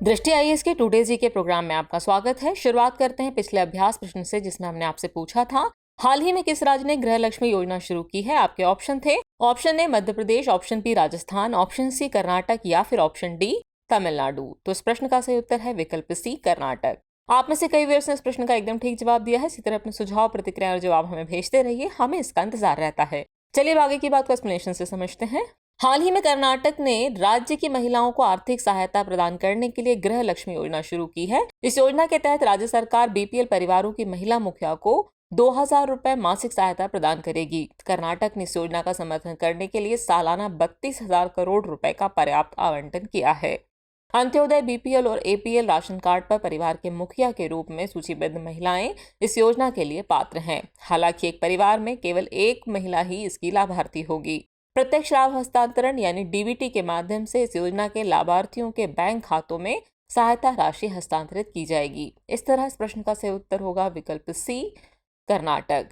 दृष्टि आईएएस के टुडे जी के प्रोग्राम में आपका स्वागत है। शुरुआत करते हैं पिछले अभ्यास प्रश्न से, जिसमें हमने आपसे पूछा था हाल ही में किस राज्य ने गृह लक्ष्मी योजना शुरू की है। आपके ऑप्शन थे option A Madhya Pradesh, option B Rajasthan, option C Karnataka या फिर ऑप्शन डी तमिलनाडु। तो इस प्रश्न का सही उत्तर है विकल्प सी कर्नाटक। आप में से कई व्यूअर्स ने इस प्रश्न का एकदम ठीक जवाब दिया है। इसी तरह अपने सुझाव, प्रतिक्रिया और जवाब हमें भेजते रहिए, हमें इसका इंतजार रहता है। चलिए आगे की बात को एक्सप्लेनेशन से समझते हैं। हाल ही में कर्नाटक ने राज्य की महिलाओं को आर्थिक सहायता प्रदान करने के लिए गृह लक्ष्मी योजना शुरू की है। इस योजना के तहत राज्य सरकार बीपीएल परिवारों की महिला मुखिया को 2000 रुपए मासिक सहायता प्रदान करेगी। कर्नाटक ने इस योजना का समर्थन करने के लिए सालाना 32,000 करोड़ रुपए का पर्याप्त आवंटन किया है। अंत्योदय, बीपीएल और एपीएल राशन कार्ड पर परिवार के मुखिया के रूप में सूचीबद्ध महिलाएं इस योजना के लिए पात्र हैं। हालांकि एक परिवार में केवल एक महिला ही इसकी लाभार्थी होगी। प्रत्यक्ष लाभ हस्तांतरण यानी डीबीटी के माध्यम से इस योजना के लाभार्थियों के बैंक खातों में सहायता राशि हस्तांतरित की जाएगी। इस तरह इस प्रश्न का सही उत्तर होगा विकल्प सी कर्नाटक।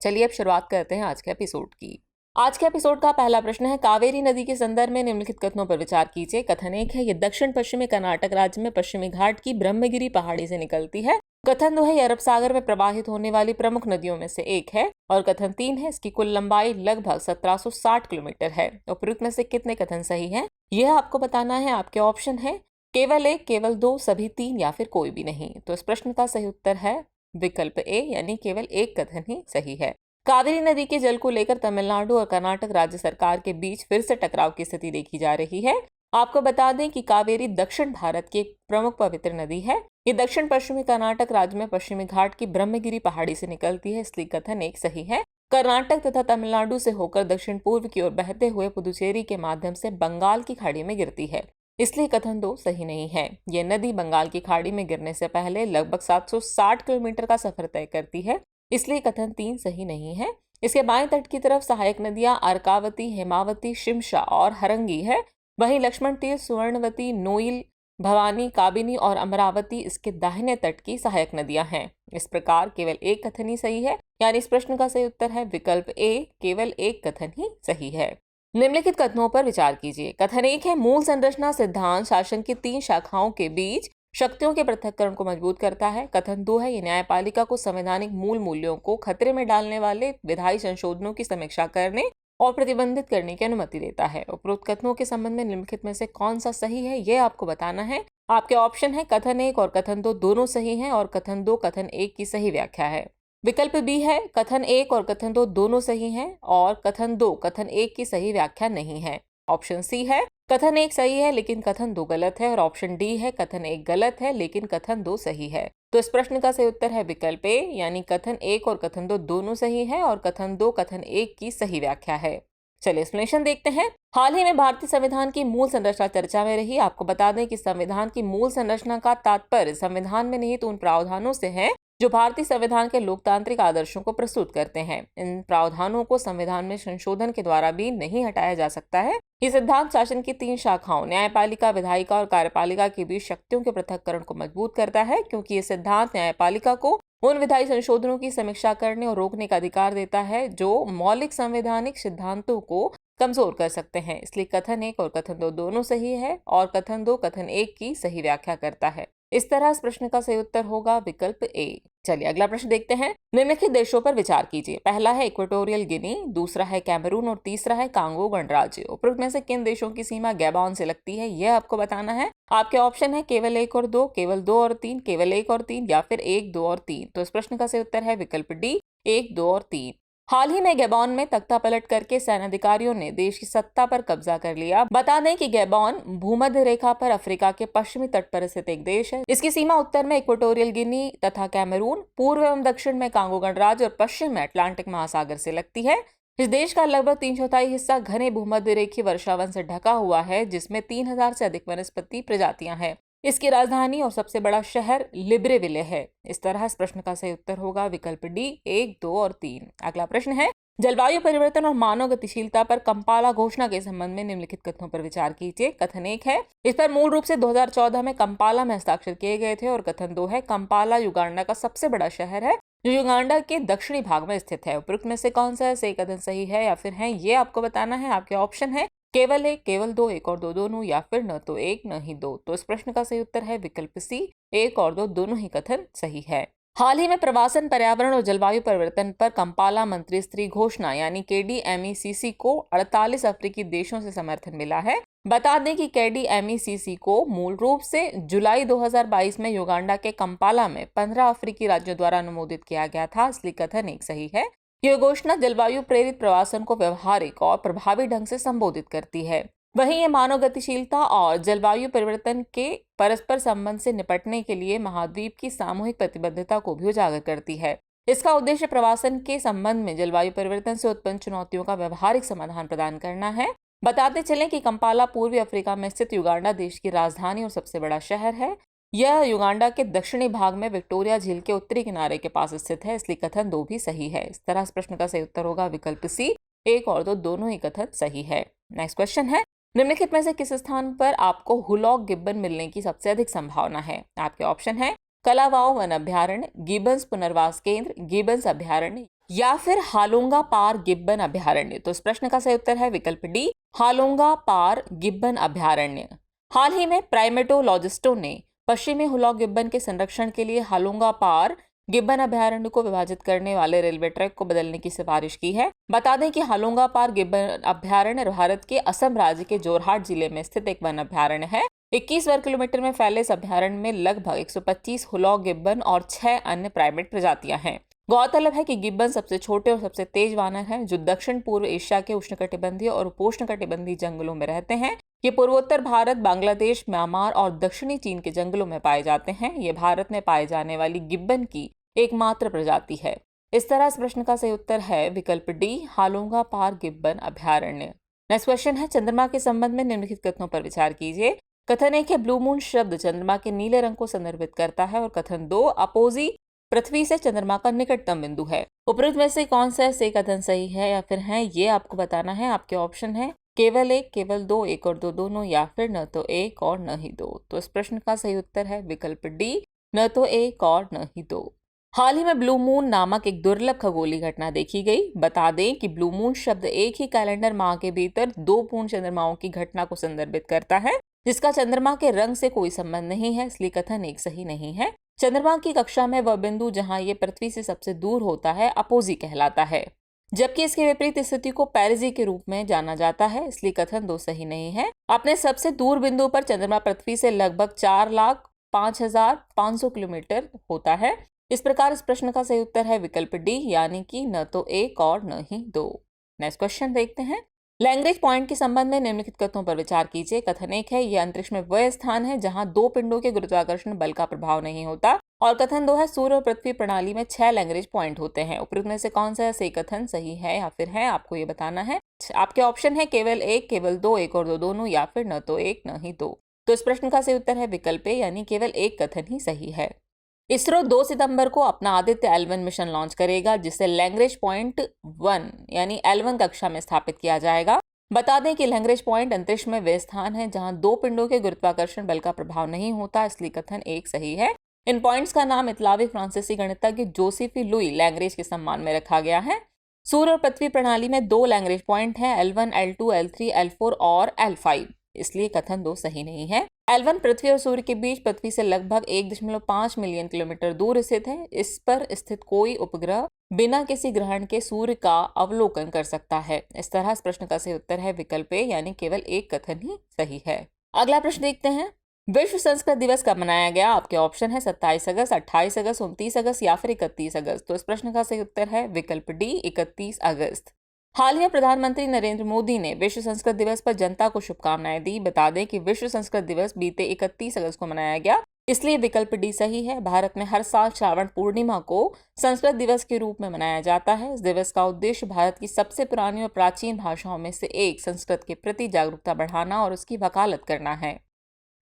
चलिए अब शुरुआत करते हैं आज के एपिसोड की। आज के एपिसोड का पहला प्रश्न है कावेरी नदी के संदर्भ में निम्नलिखित कथनों पर विचार कीजिए। कथन 1 है ये दक्षिण पश्चिमी कर्नाटक राज्य में पश्चिमी घाट की ब्रह्मगिरी पहाड़ी से निकलती है। कथन 2 है ये अरब सागर में प्रवाहित होने वाली प्रमुख नदियों में से एक है। और कथन 3 है इसकी कुल लंबाई लगभग 1760 किलोमीटर है। उपरोक्त में से कितने कथन सही हैं, यह आपको बताना है। आपके ऑप्शन है केवल एक, केवल दो, सभी तीन या फिर कोई भी नहीं। तो इस प्रश्न का सही उत्तर है विकल्प ए यानी केवल एक कथन ही सही है। कावेरी नदी के जल को लेकर तमिलनाडु और कर्नाटक राज्य सरकार के बीच फिर से टकराव की स्थिति देखी जा रही है। आपको बता दें कि कावेरी दक्षिण भारत की एक प्रमुख पवित्र नदी है। ये दक्षिण पश्चिमी कर्नाटक राज्य में पश्चिमी घाट की ब्रह्मगिरी पहाड़ी से निकलती है, इसलिए कथन 1 सही है। कर्नाटक तथा तमिलनाडु से होकर दक्षिण पूर्व की ओर बहते हुए पुदुचेरी के माध्यम से बंगाल की खाड़ी में गिरती है, इसलिए कथन 2 सही नहीं है। यह नदी बंगाल की खाड़ी में गिरने से पहले लगभग 760 किलोमीटर का सफर तय करती है, इसलिए कथन 3 सही नहीं है। इसके बाएं तट की तरफ सहायक नदियां अर्कावती, हेमावती, शिमशा और हरंगी है। वहीं लक्ष्मण तीर्थ, सुवर्णवती, नोइल, भवानी, काबिनी और अमरावती इसके दाहिने तट की सहायक नदियां हैं। इस प्रकार केवल एक कथन ही सही है, यानी इस प्रश्न का सही उत्तर है विकल्प ए, केवल एक कथन ही सही है। निम्नलिखित कथनों पर विचार कीजिए। कथन 1 है मूल संरचना सिद्धांत शासन की 3 शाखाओं के बीच शक्तियों के पृथक्करण को मजबूत करता है। कथन 2 है ये न्यायपालिका को संवैधानिक मूल मूल्यों को खतरे में डालने वाले विधायी संशोधनों की समीक्षा करने और प्रतिबंधित करने की अनुमति देता है। उपरोक्त कथनों के संबंध में निम्नलिखित में से कौन सा सही है, यह आपको बताना है। आपके ऑप्शन है कथन 1 और कथन 2 दोनों सही हैं और कथन 2 कथन 1 की सही व्याख्या है। विकल्प बी है कथन 1 और कथन 2 दोनों सही हैं और कथन 2 कथन 1 की सही व्याख्या नहीं है। ऑप्शन सी है कथन 1 सही है लेकिन कथन 2 गलत है और ऑप्शन डी है कथन 1 गलत है लेकिन कथन 2 सही है। तो इस प्रश्न का सही उत्तर है विकल्प ए यानी कथन 1 और कथन 2 दोनों सही है और कथन 2 कथन 1 की सही व्याख्या है। चलिए एक्सप्लेनेशन देखते हैं। हाल ही में भारतीय संविधान की मूल संरचना चर्चा में रही। आपको बता दें कि संविधान की मूल संरचना का तात्पर्य संविधान में निहित उन प्रावधानों से है जो भारतीय संविधान के लोकतांत्रिक आदर्शों को प्रस्तुत करते हैं। इन प्रावधानों को संविधान में संशोधन के द्वारा भी नहीं हटाया जा सकता है। ये सिद्धांत शासन की 3 शाखाओं न्यायपालिका, विधायिका और कार्यपालिका के बीच शक्तियों के पृथक्करण को मजबूत करता है, क्योंकि ये सिद्धांत न्यायपालिका को उन विधायी संशोधनों की समीक्षा करने और रोकने का अधिकार देता है जो मौलिक संवैधानिक सिद्धांतों को कमजोर कर सकते हैं। इसलिए कथन 1 और कथन 2 दोनों सही है और कथन 2 कथन 1 की सही व्याख्या करता है। इस तरह इस प्रश्न का सही उत्तर होगा विकल्प ए। चलिए अगला प्रश्न देखते हैं। निम्नलिखित देशों पर विचार कीजिए। पहला है इक्वेटोरियल गिनी, दूसरा है कैमरून और तीसरा है कांगो गणराज्य। उपरोक्त में से किन देशों की सीमा गैबॉन से लगती है, यह आपको बताना है। आपके ऑप्शन है केवल 1 और 2, केवल 2 और 3, केवल 1 और 3 या फिर 1, 2 और 3। तो इस प्रश्न का सही उत्तर है विकल्प डी 1, 2 और 3। हाल ही में गैबॉन में तख्ता पलट करके सैन्य अधिकारियों ने देश की सत्ता पर कब्जा कर लिया। बता दें कि गैबॉन भूमध्य रेखा पर अफ्रीका के पश्चिमी तट पर स्थित एक देश है। इसकी सीमा उत्तर में इक्वेटोरियल गिनी तथा कैमरून, पूर्व एवं दक्षिण में कांगो गणराज्य और पश्चिम में अटलांटिक महासागर से लगती है। इस देश का लगभग 3/4 हिस्सा घने भूमध्य रेखीय वर्षावन से ढका हुआ है, जिसमें 3000 से अधिक वनस्पति प्रजातियां हैं। इसकी राजधानी और सबसे बड़ा शहर लिब्रेविले है। इस तरह इस प्रश्न का सही उत्तर होगा विकल्प डी 1, 2 और 3। अगला प्रश्न है जलवायु परिवर्तन और मानव गतिशीलता पर कंपाला घोषणा के संबंध में निम्नलिखित कथनों पर विचार कीजिए। कथन 1 है इस पर मूल रूप से 2014 में कंपाला में हस्ताक्षर किए गए थे और कथन 2 है कंपाला युगांडा का सबसे बड़ा शहर है जो युगांडा के दक्षिणी भाग में स्थित है। उपरोक्त में से कौन सा सही कथन सही है या फिर है, ये आपको बताना है। आपके ऑप्शन है केवल एक, केवल दो, एक और दो, दोनों, या फिर न तो एक न ही दो। तो इस प्रश्न का सही उत्तर है विकल्प सी, एक और दो, दोनों ही कथन सही है। हाल ही में प्रवासन, पर्यावरण और जलवायु परिवर्तन पर कंपाला मंत्री स्तरीय घोषणा यानी KDMECC को 48 अफ्रीकी देशों से समर्थन मिला है। बता दें कि KDMECC को मूल रूप से जुलाई 2022 में युगांडा के कंपाला में 15 अफ्रीकी राज्यों द्वारा अनुमोदित किया गया था, इसलिए कथन एक सही है। यह घोषणा जलवायु प्रेरित प्रवासन को व्यवहारिक और प्रभावी ढंग से संबोधित करती है। वहीं ये मानव गतिशीलता और जलवायु परिवर्तन के परस्पर संबंध से निपटने के लिए महाद्वीप की सामूहिक प्रतिबद्धता को भी उजागर करती है। इसका उद्देश्य प्रवासन के संबंध में जलवायु परिवर्तन से उत्पन्न चुनौतियों का व्यवहारिक समाधान प्रदान करना है। बताते चलें कि कंपाला पूर्वी अफ्रीका में स्थित युगांडा देश की राजधानी और सबसे बड़ा शहर है। यह युगांडा के दक्षिणी भाग में विक्टोरिया झील के उत्तरी किनारे के पास स्थित है, इसलिए कथन दो भी सही है। इस तरह इस प्रश्न का सही उत्तर होगा विकल्प सी, एक और दो, दोनों ही कथन सही है। नेक्स्ट क्वेश्चन है, निम्नलिखित में से किस स्थान पर आपको हुलॉक गिब्बन मिलने की सबसे अधिक संभावना है? आपके ऑप्शन है कलावाओ वन अभ्यारण्य, गिब्बन्स पुनर्वास केंद्र, गिब्बन्स अभ्यारण्य, या फिर हालोंगा पार गिब्बन अभ्यारण्य। तो इस प्रश्न का सही उत्तर है विकल्प डी, हालोंगा पार गिब्बन अभ्यारण्य। हाल ही में प्राइमेटोलॉजिस्टों ने पश्चिमी हुलॉक गिब्बन के संरक्षण के लिए हालोंगा पार गिब्बन अभ्यारण्य को विभाजित करने वाले रेलवे ट्रैक को बदलने की सिफारिश की है। बता दें कि हालोंगा पार गिब्बन अभ्यारण्य भारत के असम राज्य के जोरहाट जिले में स्थित एक वन अभ्यारण्य है। 21 वर्ग किलोमीटर में फैले इस अभ्यारण्य में लगभग 125 हुलॉक गिब्बन और 6 अन्य प्राइमेट प्रजातियां हैं। गौरतलब है कि गिब्बन सबसे छोटे और सबसे तेज वानर हैं, जो दक्षिण पूर्व एशिया के उष्णकटिबंधीय और उपोष्णकटिबंधीय जंगलों में रहते हैं। ये पूर्वोत्तर भारत, बांग्लादेश, म्यांमार और दक्षिणी चीन के जंगलों में पाए जाते हैं। ये भारत में पाए जाने वाली गिब्बन की एकमात्र प्रजाति है। इस तरह इस प्रश्न का सही उत्तर है विकल्प डी, हालोंगा पार गिब्बन अभ्यारण्य। नेक्स्ट क्वेश्चन है, चंद्रमा के संबंध में निम्नलिखित कथनों पर विचार कीजिए। कथन एक है, ब्लू मून शब्द चंद्रमा के नीले रंग को संदर्भित करता है, और कथन दो, अपोजी पृथ्वी से चंद्रमा का निकटतम बिंदु है। उपरोक्त में से कौन सा से कथन सही है या फिर है, ये आपको बताना है। आपके ऑप्शन है केवल एक, केवल दो, एक और दो, दोनों, या फिर न तो एक और न ही दो। तो इस प्रश्न का सही उत्तर है विकल्प डी, न तो एक और न ही दो। हाल ही में ब्लू मून नामक एक दुर्लभ खगोलीय घटना देखी गई। बता दें कि ब्लू मून शब्द एक ही कैलेंडर माह के भीतर 2 पूर्ण चंद्रमाओं की घटना को संदर्भित करता है, जिसका चंद्रमा के रंग से कोई संबंध नहीं है, इसलिए कथन एक सही नहीं है। चंद्रमा की कक्षा में वह बिंदु जहां ये पृथ्वी से सबसे दूर होता है अपोजी कहलाता है, जबकि इसके विपरीत स्थिति को पेरिजी के रूप में जाना जाता है, इसलिए कथन दो सही नहीं है। अपने सबसे दूर बिंदु पर चंद्रमा पृथ्वी से लगभग 4,05,500 किलोमीटर होता है। इस प्रकार इस प्रश्न का सही उत्तर है विकल्प डी, यानी कि न तो एक और न ही दो। नेक्स्ट क्वेश्चन देखते हैं, लैग्रेंज पॉइंट के संबंध में निम्नलिखित कथनों पर विचार कीजिए। कथन एक है, यह अंतरिक्ष में वह स्थान है जहां 2 पिंडों के गुरुत्वाकर्षण बल का प्रभाव नहीं होता, और कथन दो है, सूर्य और पृथ्वी प्रणाली में 6 लैग्रेंज पॉइंट होते हैं। उपरोक्त में से कौन सा सही कथन सही है या फिर है, आपको ये बताना है। आपके ऑप्शन है केवल एक, केवल दो, एक और दो, दोनों, या फिर न तो एक न ही दो। तो इस प्रश्न का सही उत्तर है विकल्प ए, यानी केवल एक कथन ही सही है। इसरो 2 सितंबर को अपना आदित्य L1 मिशन लॉन्च करेगा, जिसे लैग्रेंज पॉइंट 1 यानी L1 कक्षा में स्थापित किया जाएगा। बता दें कि लैग्रेंज पॉइंट अंतरिक्ष में वे स्थान है जहां 2 पिंडों के गुरुत्वाकर्षण बल का प्रभाव नहीं होता, इसलिए कथन एक सही है। इन पॉइंट्स का नाम इतालवी फ्रांसीसी गणितज्ञ जोसेफी लुई लैग्रेंज के सम्मान में रखा गया है। सूर्य और पृथ्वी प्रणाली में 2 लैग्रेंज पॉइंट हैं, L1, L2, L3, L4 और L5, इसलिए कथन दो सही नहीं है। L1 पृथ्वी और सूर्य के बीच पृथ्वी से लगभग 1.5 मिलियन किलोमीटर दूर स्थित है। इस पर स्थित कोई उपग्रह बिना किसी ग्रहण के सूर्य का अवलोकन कर सकता है। इस तरह इस प्रश्न का सही उत्तर है विकल्प ए, यानी केवल एक कथन ही सही है। अगला प्रश्न देखते हैं, विश्व संस्कृत दिवस कब मनाया गया? आपके ऑप्शन है 27 अगस्त, 28 अगस्त, 29 अगस्त या फिर 31 अगस्त। तो इस प्रश्न का सही उत्तर है विकल्प डी, 31 अगस्त। हाल ही में प्रधानमंत्री नरेंद्र मोदी ने विश्व संस्कृत दिवस पर जनता को शुभकामनाएं दी। बता दें कि विश्व संस्कृत दिवस बीते 31 अगस्त को मनाया गया, इसलिए विकल्प डी सही है। भारत में हर साल श्रावण पूर्णिमा को संस्कृत दिवस के रूप में मनाया जाता है। इस दिवस का उद्देश्य भारत की सबसे पुरानी और प्राचीन भाषाओं में से एक संस्कृत के प्रति जागरूकता बढ़ाना और उसकी वकालत करना है।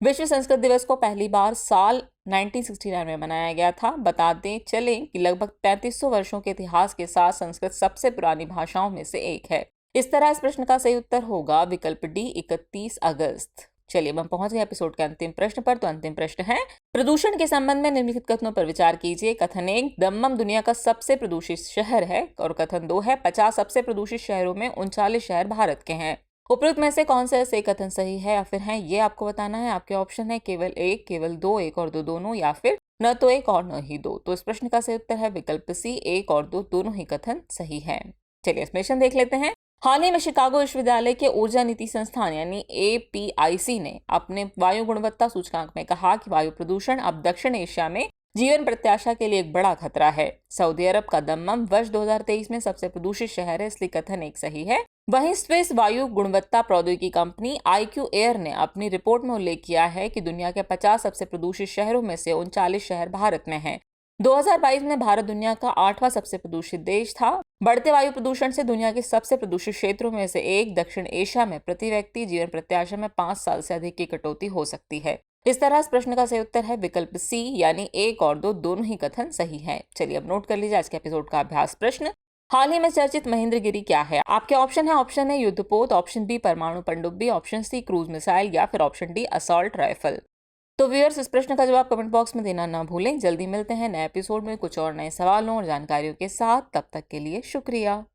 विश्व संस्कृत दिवस को पहली बार साल 1969 में मनाया गया था। बताते चलें कि लगभग 3300 वर्षों के इतिहास के साथ संस्कृत सबसे पुरानी भाषाओं में से एक है। इस तरह इस प्रश्न का सही उत्तर होगा विकल्प डी, 31 अगस्त। चलिए हम पहुंच गए एपिसोड के अंतिम प्रश्न पर। तो अंतिम प्रश्न है, प्रदूषण के संबंध में निम्नलिखित कथनों पर विचार कीजिए। कथन एक, दमम दुनिया का सबसे प्रदूषित शहर है, और कथन दो है 50 सबसे प्रदूषित शहरों में 39 शहर भारत के हैं। उपरोक्त में से कौन सा सही कथन सही है या फिर है, ये आपको बताना है। आपके ऑप्शन है केवल एक, केवल दो, एक और दो दोनों, या फिर न तो एक और न ही दो। तो इस प्रश्न का सही उत्तर है विकल्प सी, एक और दो दोनों ही कथन सही है। चलिए एक्सप्लेनेशन देख लेते हैं। हाल ही में शिकागो विश्वविद्यालय के ऊर्जा नीति संस्थान यानी APIC ने अपने वायु गुणवत्ता सूचकांक में कहा कि वायु प्रदूषण अब दक्षिण एशिया में जीवन प्रत्याशा के लिए एक बड़ा खतरा है। सऊदी अरब का दम्मम वर्ष 2023 में सबसे प्रदूषित शहर है, इसलिए कथन एक सही है। वहीं स्विस वायु गुणवत्ता प्रौद्योगिकी कंपनी IQ एयर ने अपनी रिपोर्ट में उल्लेख किया है कि दुनिया के 50 सबसे प्रदूषित शहरों में से 39 शहर भारत में हैं। 2022 में भारत दुनिया का 8वां सबसे प्रदूषित देश था। बढ़ते वायु प्रदूषण से दुनिया के सबसे प्रदूषित क्षेत्रों में से एक दक्षिण एशिया में प्रति व्यक्ति जीवन प्रत्याशा में 5 साल से अधिक की कटौती हो सकती है। इस तरह इस प्रश्न का सही उत्तर है विकल्प सी, यानी एक और दो दोनों ही कथन सही है। चलिए अब नोट कर लीजिए आज के एपिसोड का अभ्यास प्रश्न। हाल ही में चर्चित महेंद्रगिरी क्या है? आपके ऑप्शन है युद्धपोत, ऑप्शन बी परमाणु पनडुब्बी, ऑप्शन सी क्रूज मिसाइल, या फिर ऑप्शन डी असॉल्ट राइफल। तो व्यूअर्स, इस प्रश्न का जवाब कमेंट बॉक्स में देना ना भूलें। जल्दी मिलते हैं नए एपिसोड में कुछ और नए सवालों और जानकारियों के साथ। तब तक के लिए शुक्रिया।